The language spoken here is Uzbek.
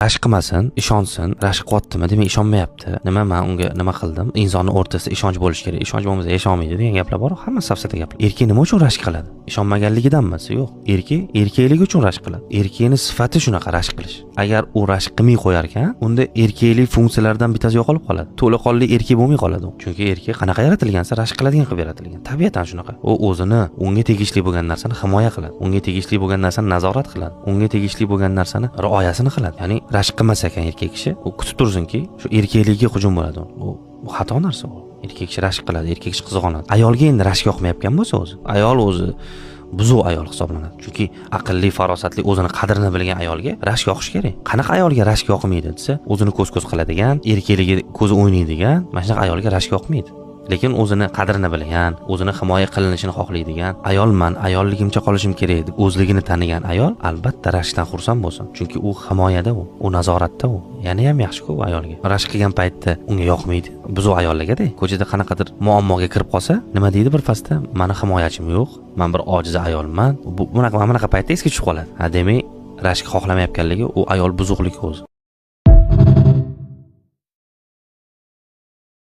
rashk qilmasin, ishonsin. Rashk qilyaptimi, demak ishonmayapti. Nima men unga nima qildim? Insonni o'rtasida ishonch bo'lish kerak. Ishonch bo'lmasa yasholmaydi degan gaplar bor. Hamma safsata gaplar. Erkak nima uchun rashk qiladi? Ishonmaganligidanmi? Yo'q. Erkakligi uchun rashk qiladi. Erkakning sifati shunaqa rashk qilish. Agar u rashk qilmay qo'yar ekan, unda erkaklik funksiyalaridan bittasi yo'qolib qoladi. To'laqonli erkak bo'lmay qoladi u. Chunki erkak qanaqa yaratilgansa rashk qiladigan qilib yaratilgan. Tabiatan shunaqa. U o'zini, unga tegishli bo'lgan narsani himoya qiladi. Unga tegishli bo'lgan narsani nazorat qiladi. Unga tegishli bo'lgan narsani rioyasini qiladi. Ya'ni rashk qilmas ekan erkak kishi, u kutib tursinki, shu erkakligiga hujum bo'ladi. Bu xato narsa u. Erkak kishi rashk qiladi, erkak kishi qizg'onadi. Ayolga endi rashk yoqmayotgan bo'lsa o'zi, ayol o'zi buzuq ayol hisoblanadi. Chunki aqlli, farosatli, o'zini qadrini bilgan ayolga rashk yoqish kerak. Qanaqa ayolga rashk yoqmaydi desa, o'zini ko'z qiladigan, erkakligi ko'zi o'ynaydigan, mana shunaqa ayolga rashk yoqmaydi. Lekin o'zini qadrini bilgan, o'zini himoya qilinishini xohlaydigan, ayolman, ayolligimcha qolishim kerak deb o'zligini tanigan ayol albatta rashkdan xursand bo'lsin. Chunki u himoyada u nazoratda u. Yana ham yaxshi-ku u ayolga. Rashk qilgan paytda unga yoqmaydi. Buzuq ayollarga-da ko'chada qanaqadir muammoga kirib qolsa, nima deydi bir pastda? Meni himoyachim yo'q, men bir ojiz ayolman. Bunaqa paytda esga tushib qoladi. Demak, rashk xohlamayotganligi u ayol buzuqligi o'zi.